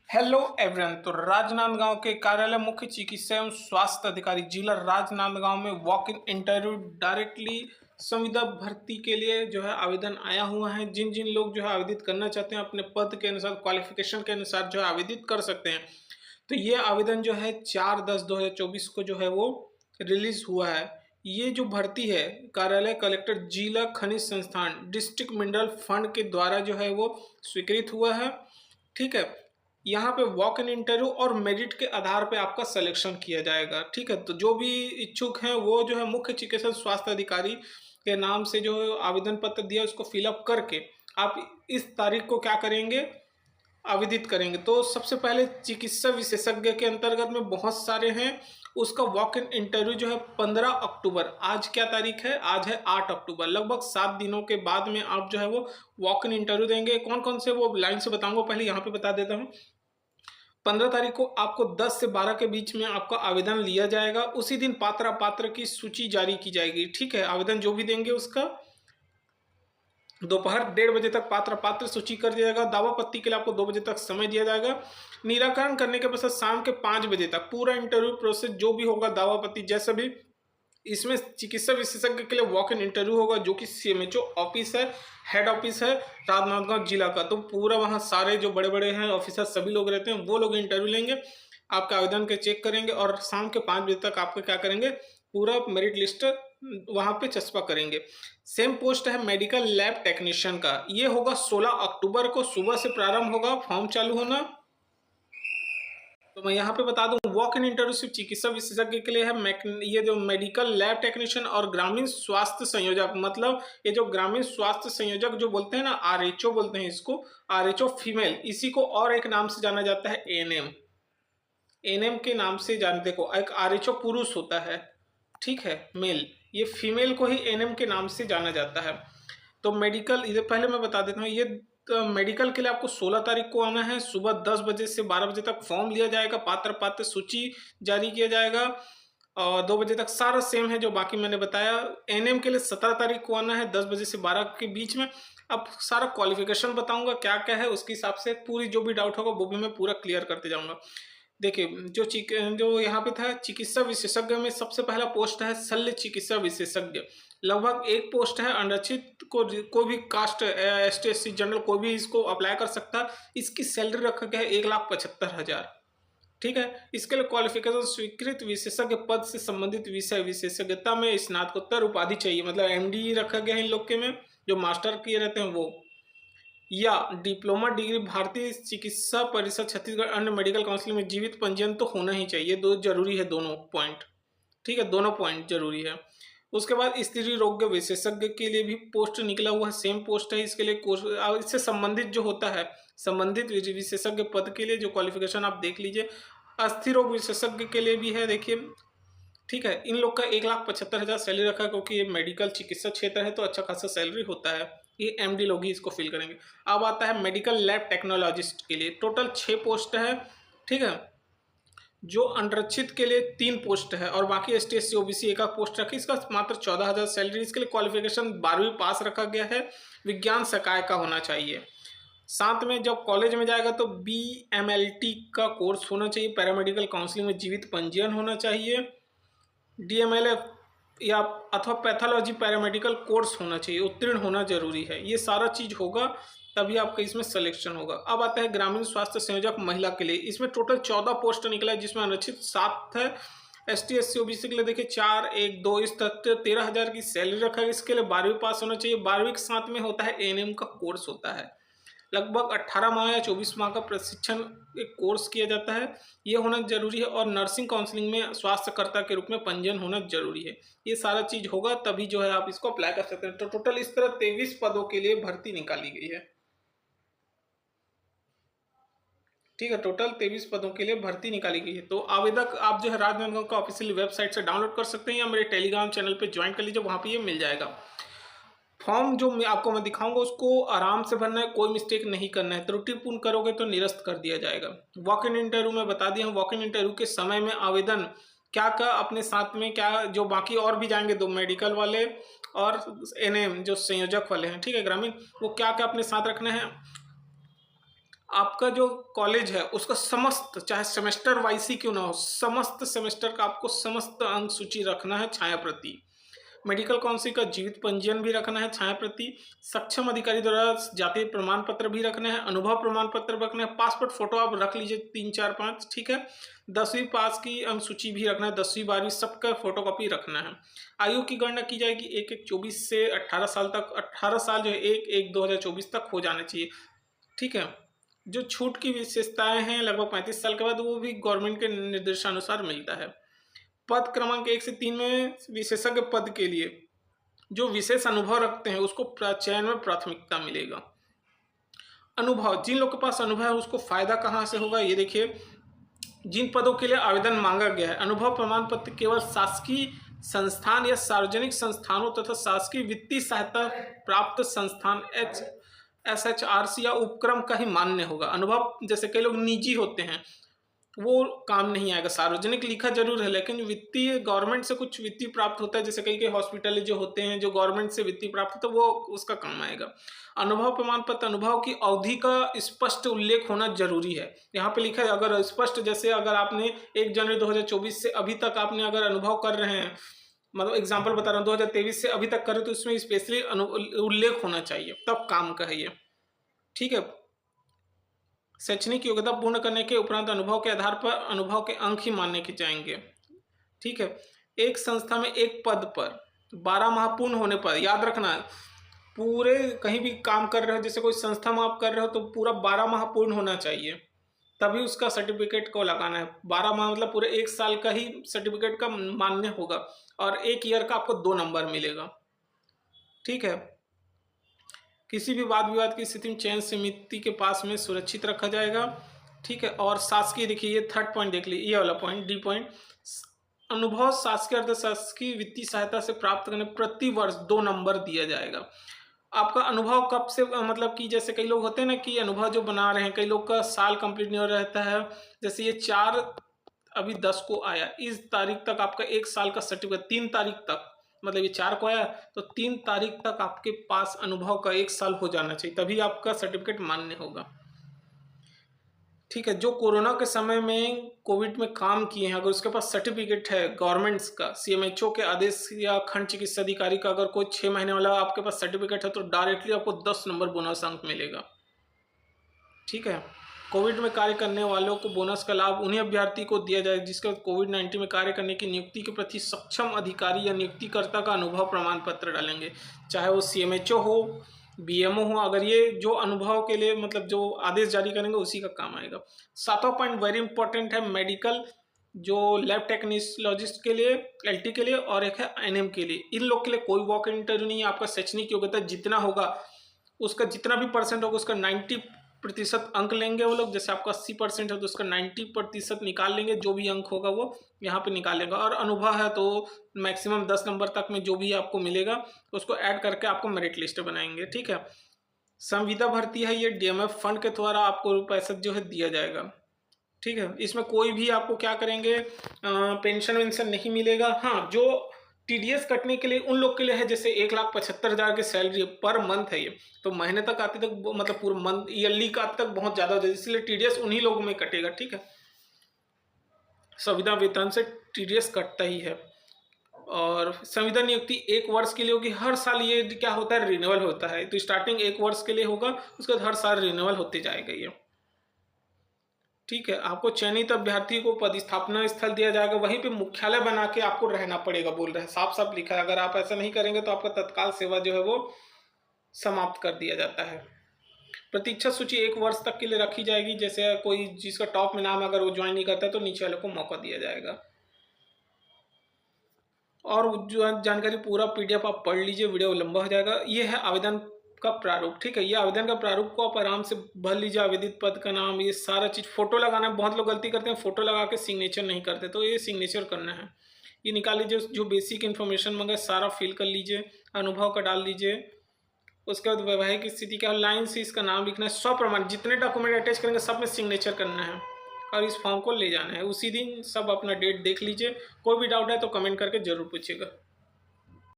Hello everyone. तो राजनांदगांव के कार्यालय मुख्य चिकित्सा एवं स्वास्थ्य अधिकारी जिला राजनांदगांव में वॉक इन इंटरव्यू डायरेक्टली संविदा भर्ती के लिए जो है आवेदन आया हुआ है। जिन जिन लोग जो है आवेदित करना चाहते हैं अपने पद के अनुसार क्वालिफिकेशन के अनुसार जो है आवेदित कर सकते हैं। तो ये आवेदन जो है 4/10/2024 को जो है वो रिलीज हुआ है। ये जो भर्ती है कार्यालय कलेक्टर जिला खनिज संस्थान डिस्ट्रिक्ट मिनरल फंड के द्वारा जो है वो स्वीकृत हुआ है। ठीक है, यहाँ पे वॉक इन इंटरव्यू और मेरिट के आधार पे आपका सिलेक्शन किया जाएगा। ठीक है, तो जो भी इच्छुक हैं वो जो है मुख्य चिकित्सा स्वास्थ्य अधिकारी के नाम से जो आवेदन पत्र दिया उसको फिलअप करके आप इस तारीख को क्या करेंगे, आवेदित करेंगे। तो सबसे पहले चिकित्सा विशेषज्ञ के अंतर्गत में बहुत सारे हैं, उसका वॉक इन इंटरव्यू जो है 15 अक्टूबर, आज क्या तारीख है, आज है 8 अक्टूबर, लगभग 7 दिनों के बाद में आप जो है वो वॉक इन इंटरव्यू देंगे। कौन कौन से वो लाइन से बताऊंगा, पहले यहाँ पे बता देता हूँ। 15 तारीख को आपको 10 से 12 के बीच में आपका आवेदन लिया जाएगा। उसी दिन पात्र की सूची जारी की जाएगी। ठीक है, आवेदन जो भी देंगे उसका दोपहर 1:30 बजे तक पात्र सूची कर दिया जाएगा। दावा आपत्ति के लिए आपको 2 बजे तक समय दिया जाएगा। निराकरण करने के पश्चात शाम के 5 बजे तक पूरा इंटरव्यू प्रोसेस जो भी होगा, दावा आपत्ति जैसा भी, इसमें चिकित्सा विशेषज्ञ के लिए वॉक इन इंटरव्यू होगा जो कि सीएमएचओ ऑफिस है, हेड ऑफिस है राजनांदगांव जिला का। तो पूरा वहाँ सारे जो बड़े बड़े हैं ऑफिसर सभी लोग रहते हैं, वो लोग इंटरव्यू लेंगे, आपका आवेदन के चेक करेंगे और शाम के 5 बजे तक आपका क्या करेंगे, पूरा मेरिट लिस्ट वहाँ पे चस्पा करेंगे। सेम पोस्ट है मेडिकल लैब टेक्नीशियन का, ये होगा 16 अक्टूबर को, सुबह से प्रारंभ होगा फॉर्म चालू होना। तो मैं यहाँ पे बता दूं वॉक इन इंटरव्यू सिर्फ चिकित्सा विशेषज्ञ के लिए है। ये जो मेडिकल लैब टेक्नीशियन और ग्रामीण स्वास्थ्य संयोजक, मतलब ये जो ग्रामीण स्वास्थ्य संयोजक जो बोलते हैं ना, आरएचओ बोलते हैं इसको, आरएचओ फीमेल, इसी को और एक नाम से जाना जाता है एएनएम। एएनएम के नाम से जानते को, एक आरएचओ पुरुष होता है, ठीक है, मेल, ये फीमेल को ही एएनएम के नाम से जाना जाता है। तो मेडिकल, इधर पहले मैं बता देता हूँ, ये मेडिकल के लिए आपको 16 तारीख को आना है। सुबह 10 बजे से 12 बजे तक फॉर्म लिया जाएगा, पात्र सूची जारी किया जाएगा और 2 बजे तक सारा सेम है जो बाकी मैंने बताया। एनएम के लिए 17 तारीख को आना है 10 बजे से 12 के बीच में। अब सारा क्वालिफिकेशन बताऊंगा क्या क्या है, उसके हिसाब से पूरी जो भी डाउट होगा वो भी मैं पूरा क्लियर करते जाऊंगा। देखिए जो यहाँ पे था चिकित्सा विशेषज्ञ में सबसे पहला पोस्ट है शल्य चिकित्सा विशेषज्ञ। लगभग एक पोस्ट है, अनरक्षित को कोई भी कास्ट एसटी एससी जनरल कोई भी इसको अप्लाई कर सकता है। इसकी सैलरी रखा गया है 1,75,000। ठीक है, इसके लिए क्वालिफिकेशन स्वीकृत विशेषज्ञ पद से संबंधित विषय विशेषज्ञता में स्नातकोत्तर उपाधि चाहिए, मतलब एमडी रखा गया है इन लोग के में, जो मास्टर किए रहते हैं वो, या डिप्लोमा डिग्री भारतीय चिकित्सा परिषद छत्तीसगढ़ अन्य मेडिकल काउंसिल में जीवित पंजीयन तो होना ही चाहिए। दो जरूरी है, दोनों पॉइंट, ठीक है, दोनों पॉइंट जरूरी है। उसके बाद स्त्री रोग विशेषज्ञ के लिए भी पोस्ट निकला हुआ है, सेम पोस्ट है। इसके लिए कोर्स इससे संबंधित जो होता है, संबंधित विशेषज्ञ पद के लिए जो क्वालिफिकेशन आप देख लीजिए। अस्थि रोग विशेषज्ञ के लिए भी है, देखिए, ठीक है। इन लोग का 1,75,000 सैलरी रखा है क्योंकि ये मेडिकल चिकित्सा क्षेत्र है तो अच्छा खासा सैलरी होता है। ये एमडी लोग ही इसको फिल करेंगे। अब आता है मेडिकल लैब टेक्नोलॉजिस्ट के लिए, टोटल 6 पोस्ट है, ठीक है। जो अनरक्षित के लिए 3 पोस्ट है और बाकी एसटी एससी ओबीसी एक पोस्ट रखी, इसका मात्र 14,000 सैलरी। इसके लिए क्वालिफिकेशन 12वीं पास रखा गया है, विज्ञान सकाय का होना चाहिए। साथ में जब कॉलेज में जाएगा तो BMLT का कोर्स होना चाहिए, पैरामेडिकल काउंसिलिंग में जीवित पंजीयन होना चाहिए, DMLF या अथवा पैथोलॉजी पैरामेडिकल कोर्स होना चाहिए, उत्तीर्ण होना जरूरी है। ये सारा चीज होगा तभी आपका इसमें सिलेक्शन होगा। अब आता है ग्रामीण स्वास्थ्य संयोजक महिला के लिए, इसमें टोटल 14 पोस्ट निकला है जिसमें अनरक्षित 7 है। एसटी एससी ओबीसी के लिए देखिए 4, 1, 2 इस तक 13,000 की सैलरी रखा है। इसके लिए 12वीं पास होना चाहिए। 12वीं के साथ में होता है एएनएम का कोर्स होता है, लगभग 18 माह या 24 माह का प्रशिक्षण एक कोर्स किया जाता है, ये होना जरूरी है। और नर्सिंग काउंसलिंग में स्वास्थ्यकर्ता के रूप में पंजीयन होना जरूरी है। ये सारा चीज होगा तभी जो है आप इसको अप्लाई कर सकते हैं। तो टोटल इस तरह 23 पदों के लिए भर्ती निकाली गई है, ठीक है। टोटल 23 पदों के लिए भर्ती निकाली गई है। तो आवेदक आप जो है राजनांदगांव का ऑफिशियल वेबसाइट से डाउनलोड कर सकते हैं या मेरे टेलीग्राम चैनल पे ज्वाइन कर लीजिए, वहां पे ये मिल जाएगा। फॉर्म जो आपको मैं दिखाऊंगा उसको आराम से भरना है, कोई मिस्टेक नहीं करना है, त्रुटिपूर्ण करोगे तो निरस्त कर दिया जाएगा। वॉक इन इंटरव्यू में बता दिया, वॉक इन इंटरव्यू के समय में आवेदन क्या क्या अपने साथ में, क्या जो बाकी और भी जाएंगे 2 मेडिकल वाले और एनएम जो संयोजक वाले हैं, ठीक है, ग्रामीण, वो क्या क्या अपने साथ रखना है। आपका जो कॉलेज है उसका समस्त, चाहे सेमेस्टर वाइज ही क्यों ना हो, समस्त सेमेस्टर का आपको समस्त अंक सूची रखना है छाया प्रति। मेडिकल काउंसिल का जीवित पंजीयन भी रखना है छाया प्रति। सक्षम अधिकारी द्वारा जाति प्रमाण पत्र भी रखना है, अनुभव प्रमाण पत्र भी रखना है, पासपोर्ट फोटो आप रख लीजिए 3 4 5, ठीक है। 10वीं पास की अंक सूची भी रखना है, 10वीं 12वीं सबका फोटोकॉपी रखना है। आयु की गणना की जाएगी 1/1/24 से 18 साल तक। 18 साल जो है 1/1/2024 तक हो जाना चाहिए, ठीक है। जो छूट की विशेषताएं हैं लगभग 35 साल के बाद, वो भी गवर्नमेंट के निर्देशानुसार मिलता है। पद क्रमांक 1 से 3 में विशेषज्ञ पद के लिए जो विशेष अनुभव रखते हैं उसको चयन में प्राथमिकता मिलेगा। अनुभव, जिन लोग के पास अनुभव है उसको फायदा कहाँ से होगा, ये देखिए। जिन पदों के लिए आवेदन मांगा गया है, अनुभव प्रमाण पत्र केवल शासकीय संस्थान या सार्वजनिक संस्थानों तथा शासकीय वित्तीय सहायता प्राप्त संस्थान SHRC या उपक्रम का ही मान्य होगा। अनुभव जैसे कई लोग निजी होते हैं वो काम नहीं आएगा, सार्वजनिक लिखा जरूर है लेकिन वित्तीय गवर्नमेंट से कुछ वित्तीय प्राप्त होता है, जैसे कई कई हॉस्पिटल जो होते हैं जो गवर्नमेंट से वित्तीय प्राप्त होता है वो उसका काम आएगा। अनुभव प्रमाण पत्र, अनुभव की अवधि का स्पष्ट उल्लेख होना जरूरी है। यहाँ पे लिखा है अगर स्पष्ट, जैसे अगर आपने 1 जनवरी 2024 से अभी तक आपने अगर अनुभव कर रहे हैं, मतलब एग्जाम्पल बता रहा हूँ 2023 से अभी तक कर रहे तो उसमें स्पेशली उल्लेख होना चाहिए, तब काम का है ये, ठीक है। शैक्षणिक योग्यता पूर्ण करने के उपरांत अनुभव के आधार पर अनुभव के अंक ही मान्य किए जाएंगे, ठीक है। एक संस्था में एक पद पर 12 माह पूर्ण होने पर, याद रखना पूरे कहीं भी काम कर रहे हो, जैसे कोई संस्था में आप कर रहे हो तो पूरा 12 माह पूर्ण होना चाहिए, तभी उसका सर्टिफिकेट को लगाना है। 12 माह मतलब पूरे 1 साल का ही सर्टिफिकेट का मान्य होगा और 1 ईयर का आपको 2 नंबर मिलेगा, ठीक है। किसी भी वाद विवाद की स्थिति में चयन समिति के पास में सुरक्षित रखा जाएगा, ठीक है। और शासकीय, देखिए ये 3rd पॉइंट देख लीजिए, ये वाला पॉइंट डी पॉइंट, अनुभव शासकीय अर्धशासकीय वित्तीय सहायता से प्राप्त करने प्रति वर्ष 2 नंबर दिया जाएगा। आपका अनुभव कब से, मतलब कि जैसे कई लोग होते हैं ना कि अनुभव जो बना रहे हैं, कई लोग का साल कंप्लीट नहीं हो रहता है, जैसे ये 4 अभी 10 को आया, इस तारीख तक आपका 1 साल का सर्टिफिकेट, 3 तारीख तक, मतलब ये 4 को आया तो 3 तारीख तक आपके पास अनुभव का 1 साल हो जाना चाहिए, तभी आपका सर्टिफिकेट मान्य होगा, ठीक है। जो कोरोना के समय में कोविड में काम किए हैं, अगर उसके पास सर्टिफिकेट है गवर्नमेंट्स का, CMHO के आदेश या खंड चिकित्सा अधिकारी का अगर कोई 6 महीने वाला आपके पास सर्टिफिकेट है तो डायरेक्टली आपको 10 नंबर बोनस अंक मिलेगा, ठीक है। कोविड में कार्य करने वालों को बोनस का लाभ उन्हीं अभ्यर्थी को दिया जाए जिसका कोविड-19 में कार्य करने की नियुक्ति के प्रति सक्षम अधिकारी या नियुक्तिकर्ता का अनुभव प्रमाण पत्र डालेंगे, चाहे वो CMHO हो, BMO हो। अगर ये जो अनुभव के लिए मतलब जो आदेश जारी करेंगे उसी का काम आएगा। 7वां पॉइंट वेरी इंपॉर्टेंट है, मेडिकल जो लैब टेक्नोलॉजिस्ट के लिए, LT के लिए, और एक है NM के लिए। इन लोग के लिए कोई वॉक इन इंटरव्यू नहीं है। आपका शैक्षणिक योग्यता जितना होगा उसका जितना भी परसेंट होगा उसका 90% अंक लेंगे वो लोग। जैसे आपका 80% है तो उसका 90% निकाल लेंगे, जो भी अंक होगा वो यहाँ पे निकाल लेंगे। और अनुभव है तो मैक्सिमम 10 नंबर तक में जो भी आपको मिलेगा उसको ऐड करके आपको मेरिट लिस्ट बनाएंगे, ठीक है। संविदा भर्ती है, ये DMF फंड के द्वारा आपको पैसा जो है दिया जाएगा, ठीक है। इसमें कोई भी आपको क्या करेंगे, पेंशन वेंशन नहीं मिलेगा। हाँ, जो TDS कटने के लिए उन लोग के लिए है जैसे 1,75,000 की सैलरी पर मंथ है ये, तो महीने तक आते तक मतलब पूरा मंथ ईयरली का आते तक बहुत ज़्यादा हो जाए, इसलिए TDS उन्हीं लोगों में कटेगा, ठीक है। संविदा वेतन से TDS कटता ही है। और संविदा नियुक्ति 1 वर्ष के लिए होगी। हर साल ये क्या होता है, रिन्यूअल होता है। तो स्टार्टिंग 1 वर्ष के लिए होगा, उसके बाद हर साल रिन्यूअल होते जाएगा ये, ठीक है। आपको चयनित अभ्यर्थी को पदस्थापना स्थल दिया जाएगा, वहीं पे मुख्यालय बना के आपको रहना पड़ेगा, बोल रहे हैं, साफ साफ लिखा है। अगर आप ऐसा नहीं करेंगे तो आपका तत्काल सेवा जो है वो समाप्त कर दिया जाता है। प्रतीक्षा सूची 1 वर्ष तक के लिए रखी जाएगी। जैसे कोई जिसका टॉप में नाम अगर वो ज्वाइन नहीं करता है तो नीचे वाले को मौका दिया जाएगा। और जो जानकारी पूरा PDF आप पढ़ लीजिए, वीडियो लंबा हो जाएगा। ये है आवेदन का प्रारूप, ठीक है। ये आवेदन का प्रारूप को आप आराम से भर लीजिए, आवेदित पद का नाम, ये सारा चीज़। फोटो लगाना, बहुत लोग गलती करते हैं, फोटो लगा के सिग्नेचर नहीं करते, तो ये सिग्नेचर करना है। ये निकाल लीजिए, जो बेसिक इन्फॉर्मेशन मांगा सारा फिल कर लीजिए, अनुभव का डाल दीजिए। उसके बाद वैवाहिक स्थिति क्या, लाइन से इसका नाम लिखना है। स्वप्रमाण जितने डॉक्यूमेंट अटैच करेंगे सब में सिग्नेचर करना है और इस फॉर्म को ले जाना है। उसी दिन सब अपना डेट देख लीजिए। कोई भी डाउट है तो कमेंट करके जरूर पूछिएगा।